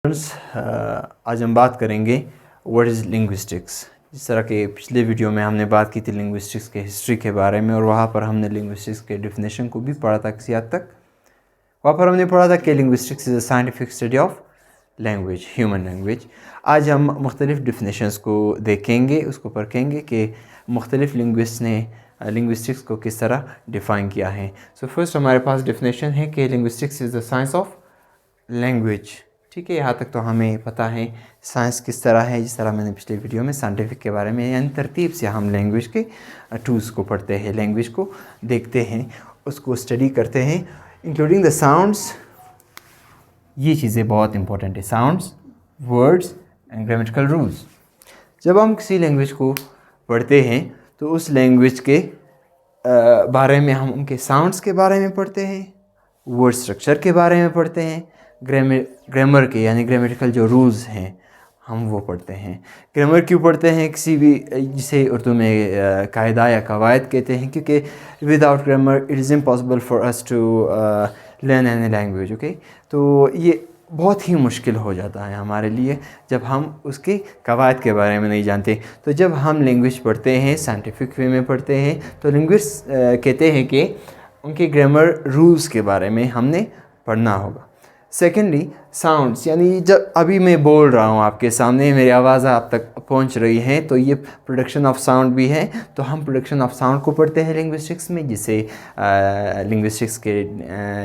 آج ہم بات کریں گے واٹ از لنگوسٹکس. جس طرح کہ پچھلے ویڈیو میں ہم نے بات کی تھی لنگوسٹکس کے ہسٹری کے بارے میں، اور وہاں پر ہم نے لنگوسٹکس کے ڈیفینیشن کو بھی پڑھا تھا کسی حد تک. وہاں پر ہم نے پڑھا تھا کہ linguistics is a scientific study of language, human language. آج ہم مختلف ڈیفینیشنس کو دیکھیں گے، اس کو پرکھیں گے کہ مختلف لنگوسٹ نے لنگوسٹکس کو کس طرح ڈیفائن کیا ہے. سو فرسٹ ہمارے پاس ڈیفینیشن ہے کہ linguistics is the science of language. ٹھیک ہے، یہاں تک تو ہمیں پتہ ہے سائنس کس طرح ہے. جس طرح میں نے پچھلے ویڈیو میں سائنٹیفک کے بارے میں، یعنی ترتیب سے ہم لینگویج کے ٹولس کو پڑھتے ہیں، لینگویج کو دیکھتے ہیں، اس کو اسٹڈی کرتے ہیں، انکلوڈنگ دا ساؤنڈس. یہ چیزیں بہت امپورٹنٹ ہے، sounds, words and grammatical rules. جب ہم کسی لینگویج کو پڑھتے ہیں تو اس لینگویج کے بارے میں ہم ان کے ساؤنڈس کے بارے میں پڑھتے ہیں، ورڈ اسٹرکچر کے بارے میں پڑھتے ہیں، گرامر کے یعنی گرامیٹیکل جو رولز ہیں ہم وہ پڑھتے ہیں. گرامر کیوں پڑھتے ہیں؟ کسی بھی جسے اردو میں قاعدہ یا قواعد کہتے ہیں، کیونکہ without grammar it is impossible for us to learn any language. Okay, تو یہ بہت ہی مشکل ہو جاتا ہے ہمارے لیے جب ہم اس کے قواعد کے بارے میں نہیں جانتے. تو جب ہم لینگویج پڑھتے ہیں، سائنٹیفک وے میں پڑھتے ہیں، تو لنگوسٹ کہتے ہیں کہ ان کے گرامر رولز کے بارے میں ہم نے پڑھنا ہوگا. سیکنڈلی ساؤنڈس، یعنی جب ابھی میں بول رہا ہوں آپ کے سامنے، میری آواز آپ تک پہنچ رہی ہے، تو یہ پروڈکشن آف ساؤنڈ بھی ہے. تو ہم پروڈکشن آف ساؤنڈ کو پڑھتے ہیں لنگوسٹکس میں، جسے لنگوسٹکس کے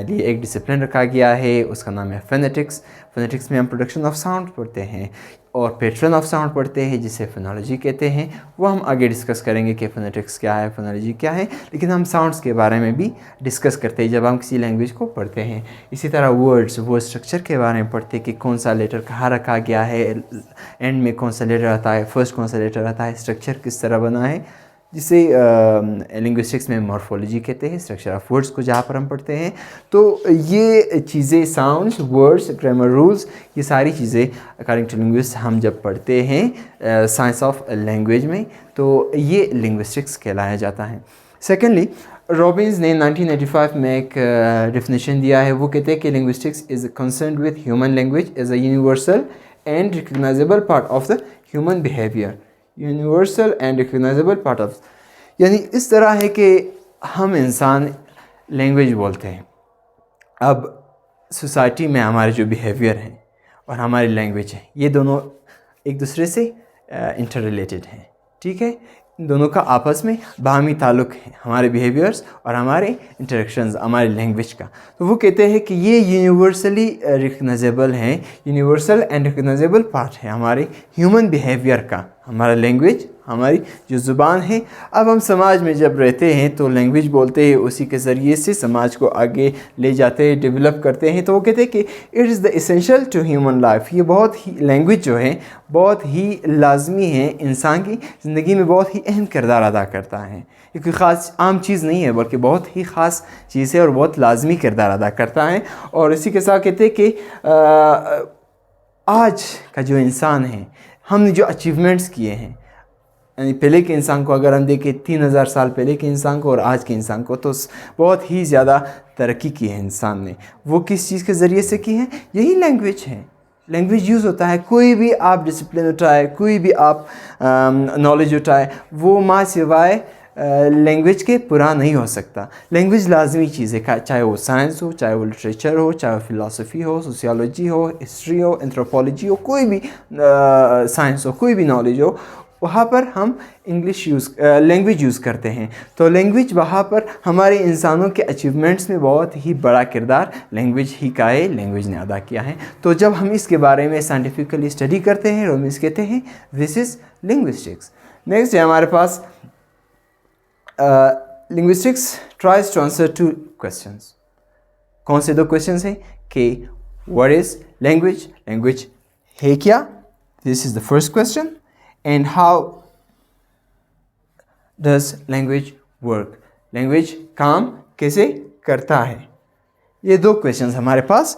لیے ایک ڈسپلن رکھا گیا ہے، اس کا نام ہے فینیٹکس. فینیٹکس میں ہم پروڈکشن آف ساؤنڈ پڑھتے ہیں، اور پیٹرن آف ساؤنڈ پڑھتے ہیں جسے فونالوجی کہتے ہیں. وہ ہم آگے ڈسکس کریں گے کہ فونیٹکس کیا ہے، فونالوجی کیا ہے، لیکن ہم ساؤنڈس کے بارے میں بھی ڈسکس کرتے ہیں جب ہم کسی لینگویج کو پڑھتے ہیں. اسی طرح ورڈ اسٹرکچر کے بارے میں پڑھتے ہیں کہ کون سا لیٹر کہاں رکھا گیا ہے، اینڈ میں کون سا لیٹر آتا ہے، فرسٹ کون سا لیٹر آتا ہے، اسٹرکچر کس طرح بنا ہے، جسے لنگوسٹکس میں مورفولوجی کہتے ہیں، اسٹرکچر آف ورڈس کو جہاں پر ہم پڑھتے ہیں. تو یہ چیزیں ساؤنڈس، ورڈس، گرامر رولز، یہ ساری چیزیں اکارڈنگ ٹو لنگوسٹ ہم جب پڑھتے ہیں سائنس آف لینگویج میں، تو یہ لنگوسٹکس کہلایا جاتا ہے. سیکنڈلی رابنز نے 1985 میں ایک ڈیفینیشن دیا ہے. وہ کہتے ہیں کہ linguistics is concerned with human language as a universal and recognizable part of the human behaviour. Universal and recognizable part of, یعنی اس طرح ہے کہ ہم انسان لینگویج بولتے ہیں. اب سوسائٹی میں ہمارے جو بیہیویئر ہیں اور ہماری لینگویج ہے، یہ دونوں ایک دوسرے سے انٹر ریلیٹڈ ہیں. ٹھیک ہے، ان دونوں کا آپس میں باہمی تعلق ہے، ہمارے بیہیویئرس اور ہمارے انٹریکشنز ہماری لینگویج کا. تو وہ کہتے ہیں کہ یہ یونیورسلی ریکگنائزیبل ہیں، یونیورسل اینڈ ریکگنائزیبل پارٹ ہے ہمارے ہیومن بیہیویئر کا، ہمارا لینگویج، ہماری جو زبان ہے. اب ہم سماج میں جب رہتے ہیں تو لینگویج بولتے ہیں، اسی کے ذریعے سے سماج کو آگے لے جاتے ہیں، ڈیولپ کرتے ہیں. تو وہ کہتے ہیں کہ it is the essential to human life. یہ بہت ہی لینگویج جو ہے بہت ہی لازمی ہے، انسان کی زندگی میں بہت ہی اہم کردار ادا کرتا ہے. یہ کوئی خاص عام چیز نہیں ہے، بلکہ بہت ہی خاص چیز ہے اور بہت لازمی کردار ادا کرتا ہے. اور اسی کے ساتھ کہتے ہیں کہ آج کا جو انسان ہے، ہم نے جو اچیومنٹس کیے ہیں، یعنی پہلے کے انسان کو اگر ہم دیکھیں 3000 سال پہلے کے انسان کو اور آج کے انسان کو، تو بہت ہی زیادہ ترقی کی ہے انسان نے. وہ کس چیز کے ذریعے سے کی ہے؟ یہی لینگویج ہے. لینگویج یوز ہوتا ہے، کوئی بھی آپ ڈسپلن اٹھائے، کوئی بھی آپ نالج اٹھائے، وہ ماں سوائے لینگویج کے پورا نہیں ہو سکتا. لینگویج لازمی چیز ہے، چاہے وہ سائنس ہو، چاہے وہ لٹریچر ہو، چاہے وہ فلاسفی ہو، سوسیالوجی ہو، ہسٹری ہو، انتھروپولوجی ہو، کوئی بھی سائنس ہو، کوئی بھی نالج ہو، وہاں پر ہم لینگویج یوز کرتے ہیں. تو لینگویج وہاں پر ہمارے انسانوں کے اچیومنٹس میں بہت ہی بڑا کردار لینگویج ہی کا ہے، لینگویج نے ادا کیا ہے. تو جب ہم اس کے بارے میں سائنٹیفکلی اسٹڈی کرتے ہیں، رومنز کہتے ہیں دس از لنگوسٹکس. نیکسٹ ہے ہمارے پاس linguistics tries to answer 2 questions. کون سے 2 questions ہیں؟ کہ what is language، لینگویج ہے کیا، this is the first question, and how does language work، language کام کیسے کرتا ہے. یہ 2 questions ہمارے پاس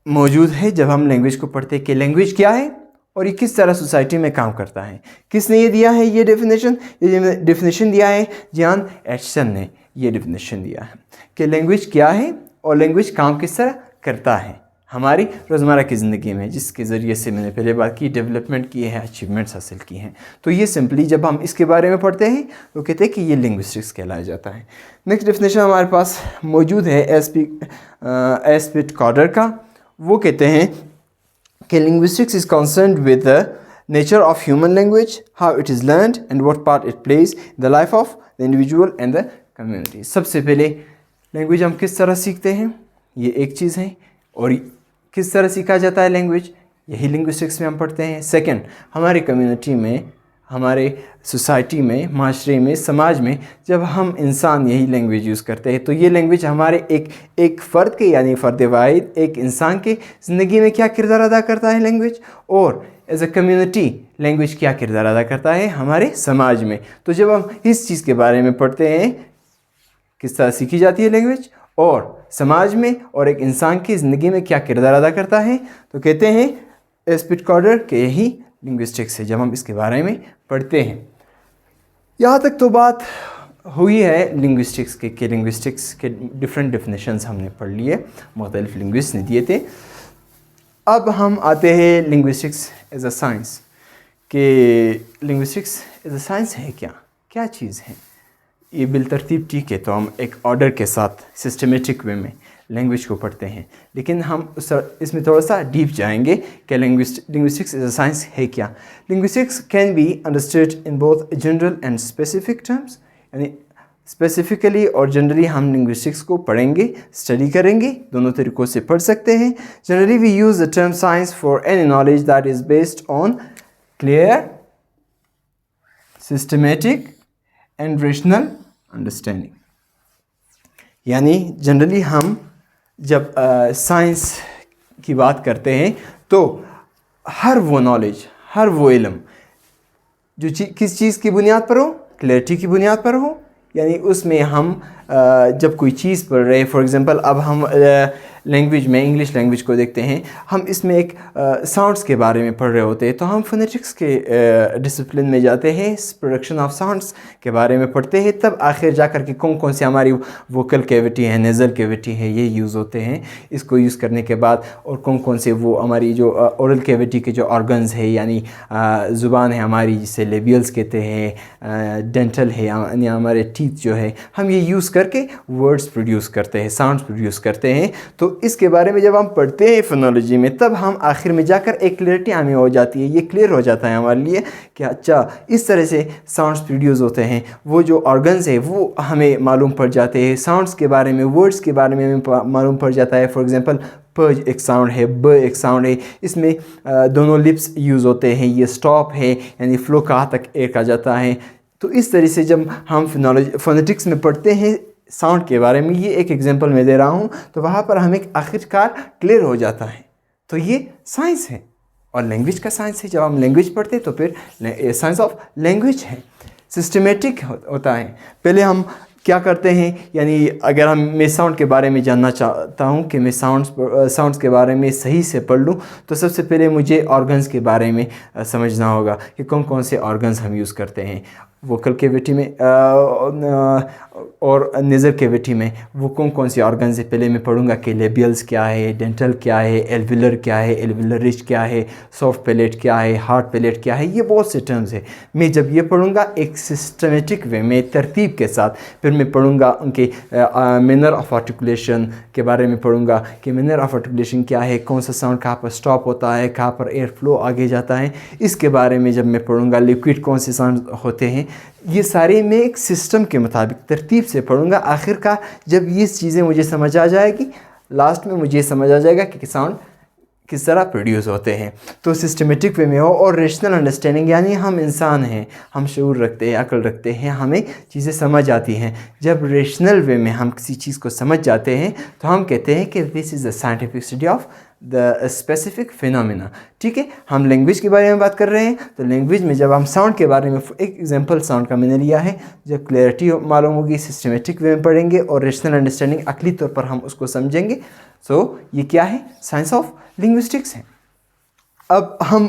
موجود ہے جب ہم لینگویج کو پڑھتے ہیں کہ لینگویج کیا ہے اور یہ کس طرح سوسائٹی میں کام کرتا ہے. کس نے یہ دیا ہے یہ ڈیفینیشن؟ یہ ڈیفینیشن دیا ہے جان ایچسن نے. یہ ڈیفینیشن دیا ہے کہ لینگویج کیا ہے اور لینگویج کام کس طرح کرتا ہے. ہماری روزمرہ کی زندگی میں، جس کے ذریعے سے میں نے پہلے بات کی ڈیولپمنٹ کی ہے، اچیومنٹس حاصل کی ہیں. تو یہ سمپلی جب ہم اس کے بارے میں پڑھتے ہیں تو کہتے ہیں کہ یہ لنگوسٹکس کہلایا جاتا ہے. نیکسٹ ڈیفینیشن ہمارے پاس موجود ہے ایس پیٹ کارڈر کا. وہ کہتے ہیں کہ linguistics is concerned with the nature of human language, how it is learned and what part it plays in the life of the individual and the community. سب سے پہلے لینگویج ہم کس طرح سیکھتے ہیں، یہ ایک چیز ہے. اور کس طرح سیکھا جاتا ہے لینگویج، یہی لنگوسٹکس میں ہم پڑھتے ہیں. سیکنڈ، ہماری کمیونٹی میں، ہمارے سوسائٹی میں، معاشرے میں، سماج میں جب ہم انسان یہی لینگویج یوز کرتے ہیں تو یہ لینگویج ہمارے ایک فرد کے، یعنی فرد واحد ایک انسان کے زندگی میں کیا کردار ادا کرتا ہے لینگویج، اور ایز اے کمیونٹی لینگویج کیا کردار ادا کرتا ہے ہمارے سماج میں. تو جب ہم اس چیز کے بارے میں پڑھتے ہیں، کس طرح سیکھی جاتی ہے لینگویج اور سماج میں اور ایک انسان کی زندگی میں کیا کردار ادا کرتا ہے، تو کہتے ہیں ایس پیٹ کارڈر کہ یہی لنگوسٹکس ہے جب ہم اس کے بارے میں پڑھتے ہیں. یہاں تک تو بات ہوئی ہے لنگوسٹکس کے کہ لنگوسٹکس کے ڈفرینٹ ڈیفینیشنز ہم نے پڑھ لیے، مختلف لنگوسٹ نے دیے تھے. اب ہم آتے ہیں لنگوسٹکس ایز اے سائنس، کہ لنگوسٹکس ایز اے سائنس ہے کیا چیز ہے. یہ بالترتیب ٹھیک ہے، تو ہم ایک آرڈر کے ساتھ سسٹمیٹک وے میں لینگویج کو پڑھتے ہیں، لیکن ہم اس میں تھوڑا سا ڈیپ جائیں گے کہ لنگوسٹکس ایز اے سائنس ہے کیا. Linguistics can be understood in both general and specific terms, یعنی اسپیسیفکلی اور جنرلی ہم لنگوسٹکس کو پڑھیں گے، اسٹڈی کریں گے، دونوں طریقوں سے پڑھ سکتے ہیں. Generally we use the term science for any knowledge that is based on clear, systematic and rational understanding. یعنی جنرلی ہم جب سائنس کی بات کرتے ہیں تو ہر وہ نالج، ہر وہ علم جو کس چیز کی بنیاد پر ہو، کلیئرٹی کی بنیاد پر ہو. یعنی اس میں ہم جب کوئی چیز پڑھ رہے ہیں، فار ایگزامپل اب ہم لینگویج میں انگلش لینگویج کو دیکھتے ہیں، ہم اس میں ایک ساؤنڈس کے بارے میں پڑھ رہے ہوتے ہیں تو ہم فونیٹکس کے ڈسپلن میں جاتے ہیں، پروڈکشن آف ساؤنڈس کے بارے میں پڑھتے ہیں، تب آخر جا کر کے کون سے ہماری ووکل کیوٹی ہے، نیزل کیوٹی ہے، یہ یوز ہوتے ہیں. اس کو یوز کرنے کے بعد اور کون سے وہ ہماری جو اورل کیوٹی کے جو آرگنز ہے، یعنی زبان ہے ہماری جسے لیبیلز کہتے ہیں، ڈینٹل ہے یعنی ہمارے ٹیتھ جو ہے، ہم یہ یوز کر کے ورڈز پروڈیوس کرتے ہیں، ساؤنڈز پروڈیوس کرتے ہیں. تو اس کے بارے میں جب ہم پڑھتے ہیں فونولوجی میں، تب ہم آخر میں جا کر ایک کلیئرٹی ہمیں ہو جاتی ہے، یہ کلیئر ہو جاتا ہے ہمارے لیے کہ اچھا اس طرح سے ساؤنڈز پروڈیوس ہوتے ہیں. وہ جو آرگنز ہیں وہ ہمیں معلوم پڑ جاتے ہیں، ساؤنڈز کے بارے میں، ورڈز کے بارے میں ہمیں معلوم پڑ جاتا ہے. فار ایگزامپل پ ایک ساؤنڈ ہے، ب ایک ساؤنڈ ہے، اس میں دونوں لپس یوز ہوتے ہیں، یہ سٹاپ ہے یعنی فلو کہاں تک ایک آ جاتا ہے. تو اس طرح سے جب ہم فونیٹکس میں پڑھتے ہیں ساؤنڈ کے بارے میں، یہ ایک ایگزامپل میں دے رہا ہوں، تو وہاں پر ہمیں آخرکار کلیئر ہو جاتا ہے. تو یہ سائنس ہے اور لینگویج کا سائنس ہے. جب ہم لینگویج پڑھتے ہیں تو پھر سائنس آف لینگویج ہے، سسٹمیٹک ہوتا ہے. پہلے ہم کیا کرتے ہیں، یعنی اگر میں ساؤنڈ کے بارے میں جاننا چاہتا ہوں کہ میں ساؤنڈس کے بارے میں صحیح سے پڑھ لوں، تو سب سے پہلے مجھے آرگنز کے بارے میں سمجھنا ہوگا کہ کون سے آرگنز ہم یوز کرتے ہیں. ووکل کیوٹی میں اور نیزل کیوٹی میں وہ کون سی آرگنز ہے، پہلے میں پڑھوں گا کہ لیبیلز کیا ہے، ڈینٹل کیا ہے، ایلویولر کیا ہے، ایلویولر رچ کیا ہے، سافٹ پیلیٹ کیا ہے، ہارڈ پیلیٹ کیا ہے. یہ بہت سے ٹرمز ہیں. میں جب یہ پڑھوں گا ایک سسٹمیٹک وے میں، ترتیب کے ساتھ، پھر میں پڑھوں گا ان کے مینر آف آرٹیکولیشن کے بارے میں پڑھوں گا کہ مینر آف آرٹیکولیشن کیا ہے، کون سا ساؤنڈ کہاں پر سٹاپ ہوتا ہے، کہاں پر ایئر فلو آگے جاتا ہے. اس کے بارے میں جب میں پڑھوں گا لیکوئڈ کون سے ساؤنڈ ہوتے ہیں، یہ سارے میں ایک سسٹم کے مطابق ترتیب سے پڑھوں گا. آخر کا جب یہ چیزیں مجھے سمجھ آ جائے گی، لاسٹ میں مجھے سمجھ آ جائے گا کہ ساؤنڈ کس طرح پروڈیوس ہوتے ہیں. تو سسٹمیٹک وے میں ہو اور ریشنل انڈرسٹینڈنگ، یعنی ہم انسان ہیں، ہم شعور رکھتے ہیں، عقل رکھتے ہیں، ہمیں چیزیں سمجھ آتی ہیں. جب ریشنل وے میں ہم کسی چیز کو سمجھ جاتے ہیں تو ہم کہتے ہیں کہ this is a scientific study of the specific phenomena. ٹھیک ہے، ہم لینگویج کے بارے میں بات کر رہے ہیں، تو لینگویج میں جب ہم ساؤنڈ کے بارے میں، ایک ایگزامپل ساؤنڈ کا میں نے لیا ہے، جب کلیئرٹی معلوم ہوگی سسٹمیٹک وے میں پڑھیں گے اور ریشنل انڈرسٹینڈنگ عقلی طور پر ہم اس کو سمجھیں گے. سو یہ کیا ہے؟ سائنس آف لنگوسٹکس ہے. اب ہم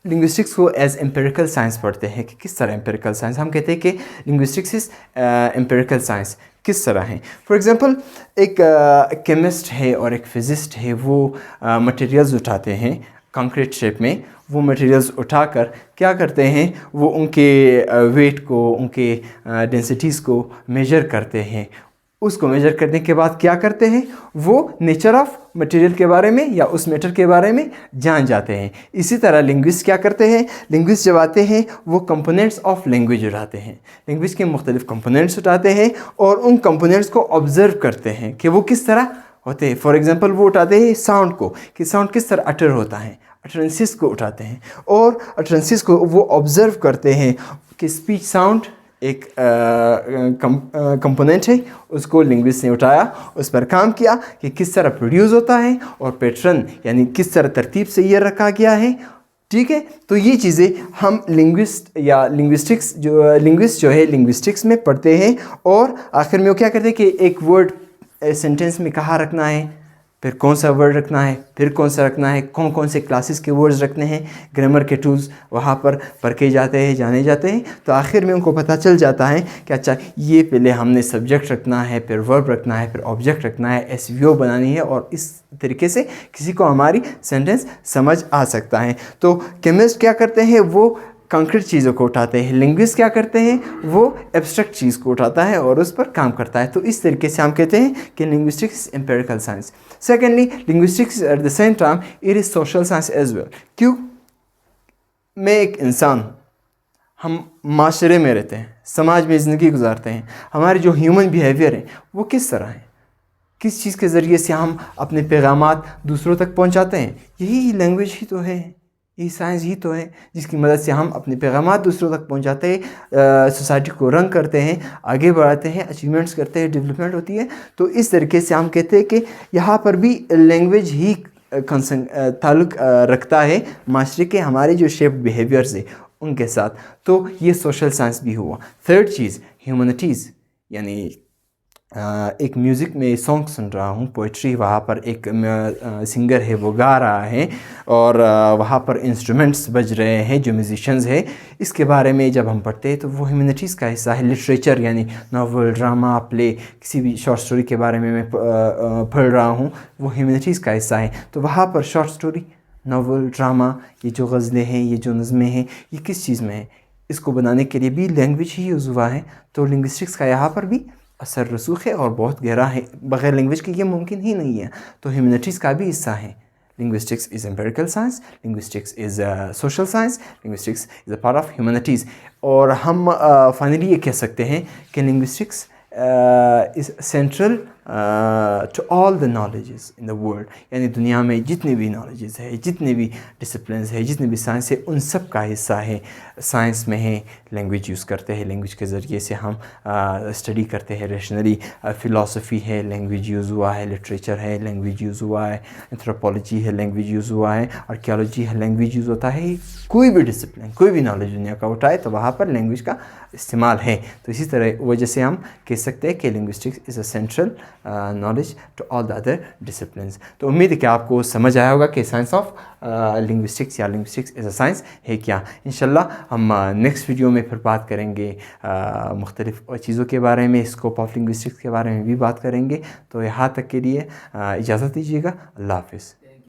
لنگوسٹکس کو ایز امپیریکل سائنس پڑھتے ہیں کہ کس طرح امپیریکل سائنس. ہم کہتے ہیں کہ لنگوسٹکس از امپیریکل سائنس. کس طرح ہیں. فار ایگزامپل ایک کیمسٹ ہے اور ایک فزسٹ ہے, وہ مٹیریلز اٹھاتے ہیں کنکریٹ شیپ میں. وہ مٹیریلز اٹھا کر کیا کرتے ہیں, وہ ان کے ویٹ کو, ان کے ڈینسٹیز کو میجر کرتے ہیں. اس کو میجر کرنے کے بعد کیا کرتے ہیں, وہ نیچر آف مٹیریل کے بارے میں یا اس میٹر کے بارے میں جان جاتے ہیں. اسی طرح لنگوسٹ کیا کرتے ہیں, لنگوسٹ جب آتے ہیں وہ کمپوننٹس آف لینگویج اٹھاتے ہیں. لینگویج کے مختلف کمپوننٹس اٹھاتے ہیں اور ان کمپوننٹس کو آبزرو کرتے ہیں کہ وہ کس طرح ہوتے ہیں. فار ایگزامپل وہ اٹھاتے ہیں ساؤنڈ کو, کہ ساؤنڈ کس طرح اٹر ہوتا ہے, اٹرنسز کو اٹھاتے ہیں اور اٹرنسز کو وہ آبزرو کرتے ہیں کہ اسپیچ ساؤنڈ ایک کمپوننٹ ہے, اس کو لنگوسٹ نے اٹھایا, اس پر کام کیا کہ کس طرح پروڈیوس ہوتا ہے اور پیٹرن یعنی کس طرح ترتیب سے یہ رکھا گیا ہے. ٹھیک ہے, تو یہ چیزیں ہم لنگوسٹ یا لنگوسٹکس لنگوسٹ جو ہے لنگوسٹکس میں پڑھتے ہیں. اور آخر میں وہ کیا کرتے ہیں کہ ایک ورڈ سینٹینس میں کہاں رکھنا ہے, پھر کون سا ورڈ رکھنا ہے, پھر کون سا رکھنا ہے, کون کون سے کلاسز کے ورڈز رکھنے ہیں, گرامر کے ٹولز وہاں پر پرکھے جاتے ہیں, جانے جاتے ہیں. تو آخر میں ان کو پتہ چل جاتا ہے کہ اچھا یہ پہلے ہم نے سبجیکٹ رکھنا ہے, پھر ورب رکھنا ہے, پھر آبجیکٹ رکھنا ہے, ایس وی او بنانی ہے, اور اس طریقے سے کسی کو ہماری سینٹینس سمجھ آ سکتا ہے. تو کیمسٹ کیا کرتے ہیں, وہ کنکریٹ چیزوں کو اٹھاتے ہیں. لنگوسٹ کیا کرتے ہیں, وہ ایبسٹریکٹ چیز کو اٹھاتا ہے اور اس پر کام کرتا ہے. تو اس طریقے سے ہم کہتے ہیں کہ linguistics empirical science. Secondly linguistics at the same time it is social science as well. کیوں؟ میں ایک انسان ہوں, ہم معاشرے میں رہتے ہیں, سماج میں زندگی گزارتے ہیں. ہمارے جو ہیومن بیہیویئر ہیں وہ کس طرح ہیں, کس چیز کے ذریعے سے ہم اپنے پیغامات دوسروں تک پہنچاتے ہیں. یہی لینگویج ہی تو ہے, یہ سائنس ہی تو ہے جس کی مدد سے ہم اپنے پیغامات دوسروں تک پہنچاتے ہیں, سوسائٹی کو رنگ کرتے ہیں, آگے بڑھاتے ہیں, اچیومنٹس کرتے ہیں, ڈیولپمنٹ ہوتی ہے. تو اس طریقے سے ہم کہتے ہیں کہ یہاں پر بھی لینگویج ہی تعلق رکھتا ہے معاشرے کے ہمارے جو شیپ بیہیویئرز ہیں ان کے ساتھ. تو یہ سوشل سائنس بھی ہوا. تھرڈ چیز ہیومنٹیز, یعنی ایک میوزک میں سانگ سن رہا ہوں, پوئٹری, وہاں پر ایک سنگر ہے وہ گا رہا ہے اور وہاں پر انسٹرومنٹس بج رہے ہیں جو میوزیشنز ہے. اس کے بارے میں جب ہم پڑھتے ہیں تو وہ ہیومنٹیز کا حصہ ہے. لٹریچر یعنی ناول, ڈرامہ, پلے, کسی بھی شارٹ سٹوری کے بارے میں پڑھ رہا ہوں, وہ ہیومنٹیز کا حصہ ہے. تو وہاں پر شارٹ سٹوری, ناول, ڈرامہ, یہ جو غزلیں ہیں, یہ جو نظمیں ہیں, یہ کس چیز میں ہیں, اس کو بنانے کے لیے بھی لینگویج ہی یوز ہوا ہے. تو لنگوسٹکس کا یہاں پر بھی اثر رسوخ ہے اور بہت گہرا ہے, بغیر لینگویج کے یہ ممکن ہی نہیں ہے. تو ہیومنٹیز کا بھی حصہ ہے. Linguistics is empirical science, linguistics is social science, linguistics is a part of humanities. اور ہم فائنلی یہ کہہ سکتے ہیں کہ linguistics is central to all the knowledges in the world. یعنی دنیا میں جتنے بھی نالجز ہے, جتنے بھی ڈسپلنز ہے, جتنے بھی سائنس ہے, ان سب کا حصہ ہے. سائنس میں ہے لینگویج یوز کرتے ہیں, لینگویج کے ذریعے سے ہم اسٹڈی کرتے ہیں ریشنلی. فلاسفی ہے, لینگویج یوز ہوا ہے. لٹریچر ہے, لینگویج یوز ہوا ہے. اینتھروپولوجی ہے, لینگویج یوز ہوا ہے. آرکیالوجی ہے, لینگویج یوز ہوتا ہے. کوئی بھی ڈسپلن, کوئی بھی نالج دنیا کا اٹھائے تو وہاں پر لینگویج کا استعمال ہے. تو اسی طرح وجہ سے ہم کہہ سکتے ہیں کہ linguistics is a central knowledge to all the other disciplines. تو امید ہے کہ آپ کو سمجھ آیا ہوگا کہ سائنس آف لنگوسٹکس یا لنگوسٹکس ایز اے سائنس ہے کیا. انشاءاللہ ہم نیکسٹ ویڈیو میں پھر بات کریں گے مختلف چیزوں کے بارے میں, اسکوپ آف لنگوسٹکس کے بارے میں بھی بات کریں گے. تو یہاں تک کے لیے اجازت دیجیے گا. اللہ حافظ.